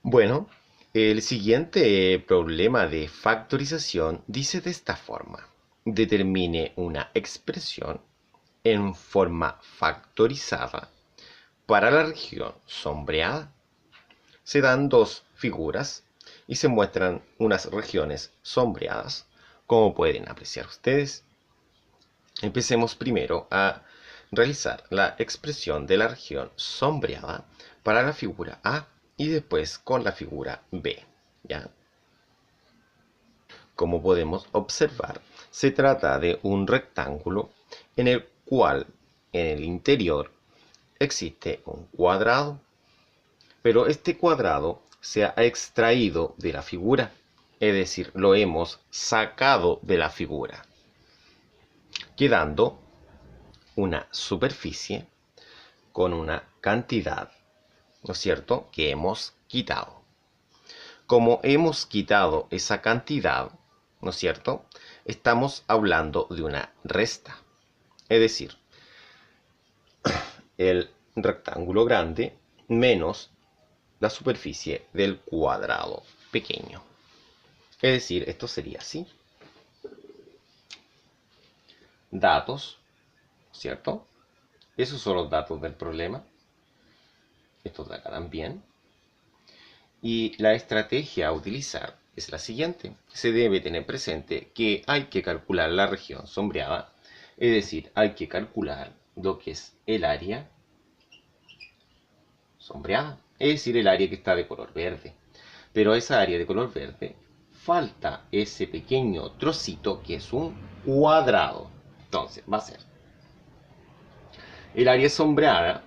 Bueno, el siguiente problema de factorización dice de esta forma. Determine una expresión en forma factorizada para la región sombreada. Se dan dos figuras y se muestran unas regiones sombreadas, como pueden apreciar ustedes. Empecemos primero a realizar la expresión de la región sombreada para la figura A y después con la figura B. ¿Ya? Como podemos observar, se trata de un rectángulo en el cual en el interior existe un cuadrado, pero este cuadrado se ha extraído de la figura, es decir, lo hemos sacado de la figura, quedando una superficie con una cantidad, ¿no es cierto?, que hemos quitado. Como hemos quitado esa cantidad, ¿no es cierto?, estamos hablando de una resta. Es decir, el rectángulo grande menos la superficie del cuadrado pequeño. Es decir, esto sería así. Datos, ¿cierto? Esos son los datos del problema. Estos de acá también. Y la estrategia a utilizar es la siguiente. Se debe tener presente que hay que calcular la región sombreada, es decir, hay que calcular lo que es el área sombreada, es decir, el área que está de color verde. Pero a esa área de color verde falta ese pequeño trocito que es un cuadrado. Entonces, va a ser el área sombreada,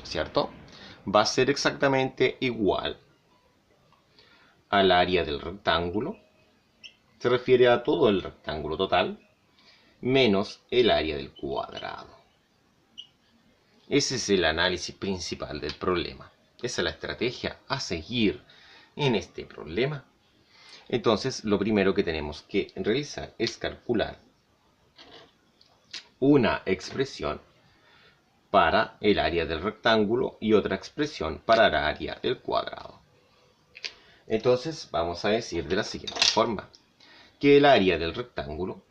¿cierto? Va a ser exactamente igual al área del rectángulo, se refiere a todo el rectángulo total, menos el área del cuadrado. Ese es el análisis principal del problema. Esa es la estrategia a seguir en este problema. Entonces, lo primero que tenemos que realizar es calcular una expresión para el área del rectángulo y otra expresión para el área del cuadrado. Entonces, vamos a decir de la siguiente forma, que el área del rectángulo,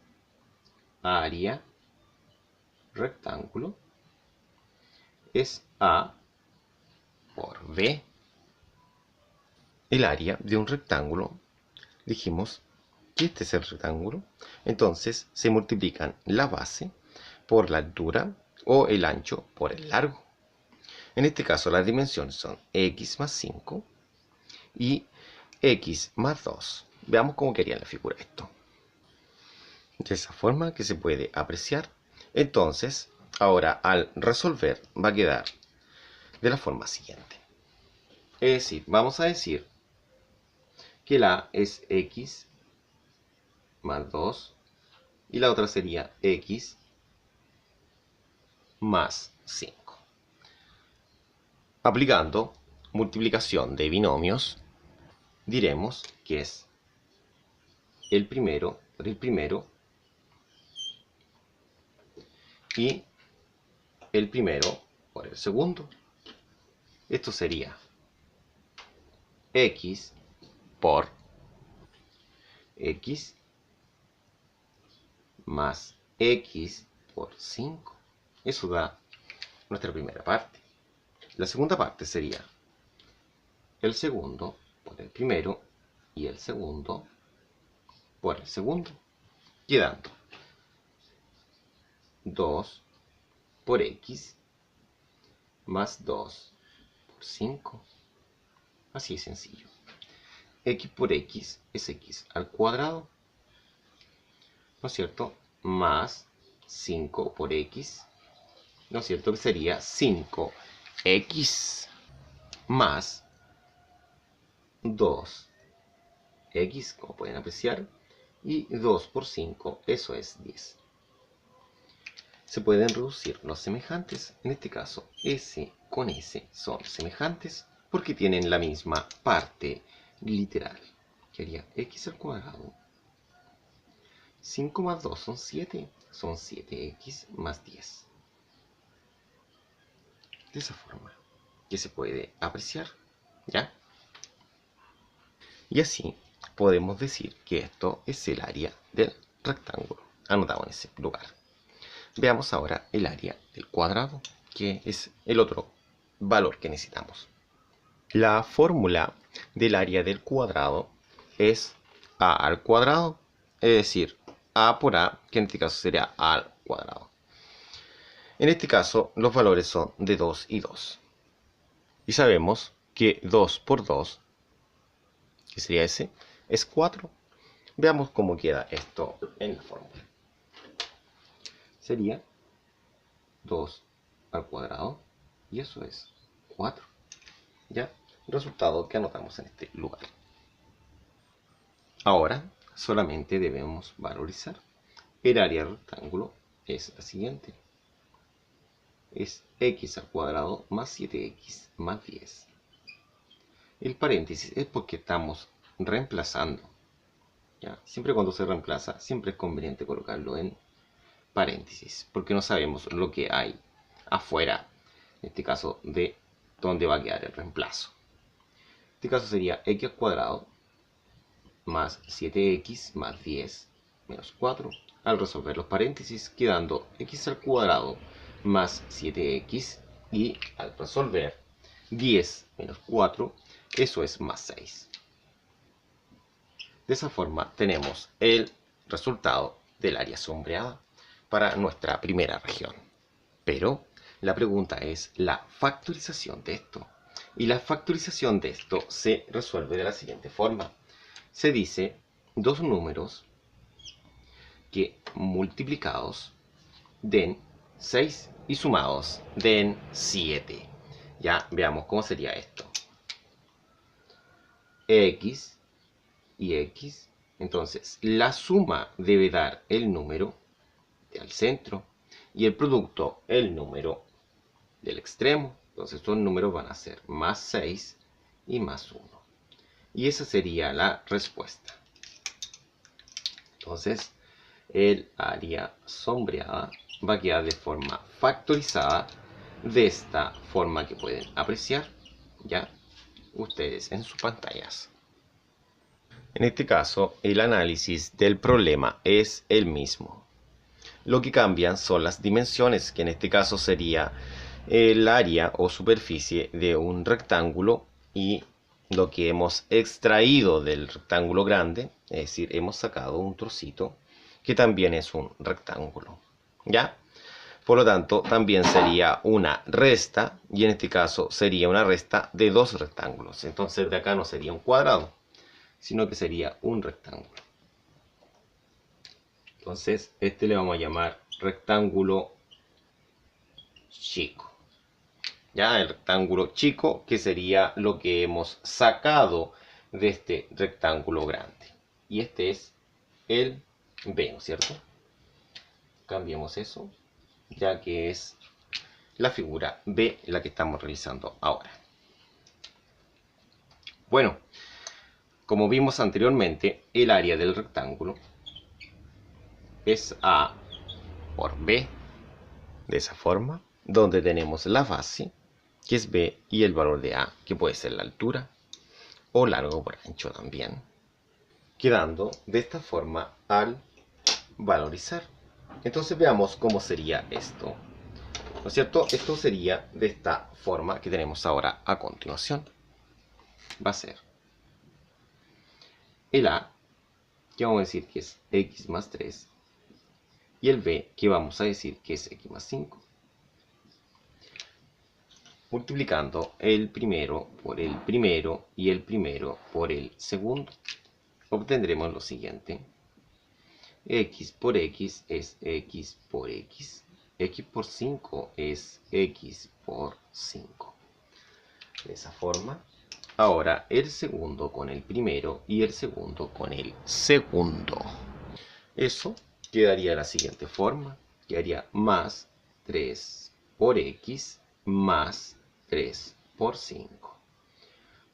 es A por B. El área de un rectángulo, dijimos que este es el rectángulo, entonces se multiplican la base por la altura o el ancho por el largo. En este caso las dimensiones son x más 5 y x más 2. Veamos cómo quedaría la figura esto. De esa forma que se puede apreciar. Entonces, ahora al resolver va a quedar de la forma siguiente. Es decir, vamos a decir que la A es x más 2 y la otra sería x más 5. Aplicando multiplicación de binomios, diremos que es el primero por el primero y el primero por el segundo. Esto sería x por x más x por 5. Eso da nuestra primera parte. La segunda parte sería el segundo por el primero y el segundo por el segundo, quedando 2 por x más 2 por 5. Así de sencillo. X por x es x al cuadrado, ¿no es cierto? Más 5 por x, ¿no es cierto? Que sería 5x más 2x, como pueden apreciar, y 2 por 5, eso es 10. Se pueden reducir los semejantes, en este caso S con S son semejantes porque tienen la misma parte literal, que haría x al cuadrado. 5 más 2 son 7, son 7x más 10. de esa forma, que se puede apreciar, ¿ya? Y así podemos decir que esto es el área del rectángulo, anotado en ese lugar. Veamos ahora el área del cuadrado, que es el otro valor que necesitamos. La fórmula del área del cuadrado es a al cuadrado, es decir, a por a, que en este caso sería a al cuadrado. En este caso, los valores son de 2 y 2. Y sabemos que 2 por 2, que sería ese, es 4. Veamos cómo queda esto en la fórmula. Sería 2 al cuadrado, y eso es 4. ¿Ya? Resultado que anotamos en este lugar. Ahora, solamente debemos valorizar. El área del rectángulo es la siguiente. Es x al cuadrado más 7x más 10. El paréntesis es porque estamos reemplazando. ¿Ya? Siempre cuando se reemplaza, siempre es conveniente colocarlo en paréntesis, porque no sabemos lo que hay afuera, en este caso de dónde va a quedar el reemplazo. En este caso sería x al cuadrado más 7x más 10 menos 4. Al resolver los paréntesis, quedando x al cuadrado más 7x, y al resolver 10 menos 4, eso es más 6. De esa forma tenemos el resultado del área sombreada para nuestra primera región. Pero la pregunta es la factorización de esto. Y la factorización de esto se resuelve de la siguiente forma. Se dice dos números que multiplicados den 6 y sumados den 7. Ya veamos cómo sería esto. X y X. Entonces la suma debe dar el número al centro y el producto el número del extremo. Entonces estos números van a ser más 6 y más 1. Y esa sería la respuesta. Entonces el área sombreada va a quedar de forma factorizada, de esta forma que pueden apreciar ya ustedes en sus pantallas. En este caso, el análisis del problema es el mismo. Lo que cambian son las dimensiones, que en este caso sería el área o superficie de un rectángulo y lo que hemos extraído del rectángulo grande, es decir, hemos sacado un trocito que también es un rectángulo, ¿ya? Por lo tanto, también sería una resta, y en este caso sería una resta de dos rectángulos. Entonces de acá no sería un cuadrado, sino que sería un rectángulo. Entonces, este le vamos a llamar rectángulo chico. Ya, el rectángulo chico, que sería lo que hemos sacado de este rectángulo grande. Y este es el B, ¿no es cierto? Cambiemos eso, ya que es la figura B la que estamos realizando ahora. Bueno, como vimos anteriormente, el área del rectángulo es A por B, de esa forma, donde tenemos la base, que es B, y el valor de A, que puede ser la altura, o largo por ancho también, quedando de esta forma al valorizar. Entonces veamos cómo sería esto, ¿no es cierto? Esto sería de esta forma que tenemos ahora a continuación. Va a ser el A, que vamos a decir que es x más 3, y el B, que vamos a decir que es x más 5. Multiplicando el primero por el primero y el primero por el segundo, obtendremos lo siguiente. X por x es x por x. X por 5 es x por 5. De esa forma. Ahora el segundo con el primero y el segundo con el segundo. Eso quedaría de la siguiente forma. Quedaría más 3 por x más 3 por 5.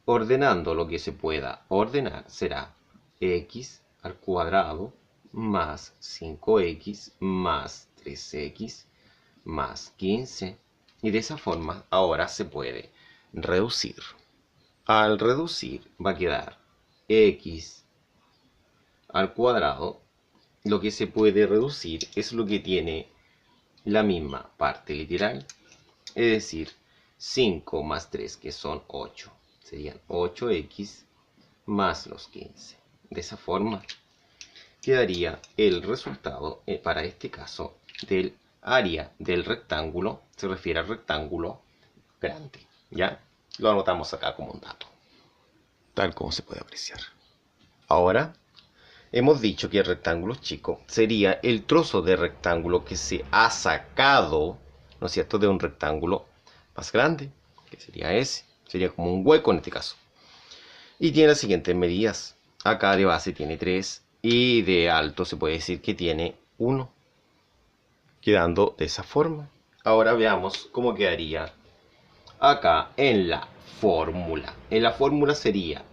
Ordenando lo que se pueda ordenar será x al cuadrado más 5x más 3x más 15 Y de esa forma ahora se puede reducir. Al reducir va a quedar x al cuadrado. Lo que se puede reducir es lo que tiene la misma parte literal, es decir, 5 más 3, que son 8. Serían 8x más los 15. De esa forma quedaría el resultado, para este caso, del área del rectángulo. Se refiere al rectángulo grande. ¿Ya? Lo anotamos acá como un dato, tal como se puede apreciar. Ahora, hemos dicho que el rectángulo chico sería el trozo de rectángulo que se ha sacado, ¿no es cierto?, de un rectángulo más grande, que sería ese. Sería como un hueco en este caso. Y tiene las siguientes medidas. Acá de base tiene 3 y de alto se puede decir que tiene 1. Quedando de esa forma. Ahora veamos cómo quedaría acá en la fórmula. En la fórmula sería,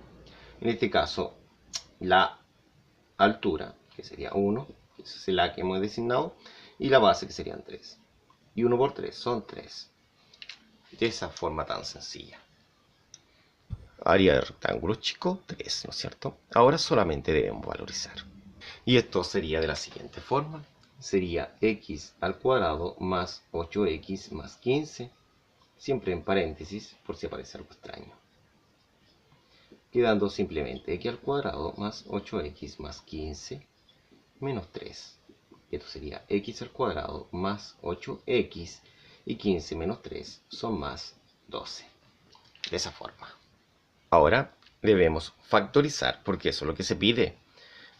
en este caso, la altura, que sería 1, esa es la que hemos designado, y la base, que serían 3. Y 1 por 3 son 3. De esa forma tan sencilla. Área de rectángulo chico, 3, ¿no es cierto? Ahora solamente debemos valorizar. Y esto sería de la siguiente forma. Sería x al cuadrado más 8x más 15. Siempre en paréntesis, por si aparece algo extraño. Quedando simplemente x al cuadrado más 8x más 15 menos 3. Esto sería x al cuadrado más 8x y 15 menos 3 son más 12. De esa forma. Ahora debemos factorizar, porque eso es lo que se pide.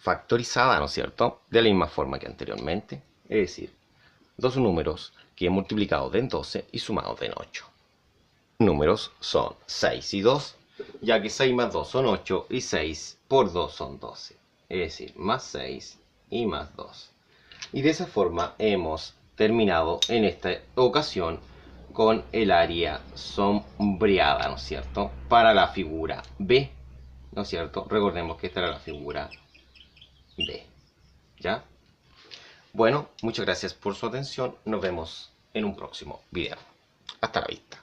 Factorizada, ¿no es cierto? De la misma forma que anteriormente. Es decir, dos números que he multiplicado en 12 y sumado en 8. Números son 6 y 2, ya que 6 más 2 son 8 y 6 por 2 son 12. Es decir, más 6 y más 2. Y de esa forma hemos terminado en esta ocasión con el área sombreada, ¿no es cierto?, para la figura B, ¿no es cierto? Recordemos que esta era la figura B, ¿ya? Bueno, muchas gracias por su atención. Nos vemos en un próximo video. Hasta la vista.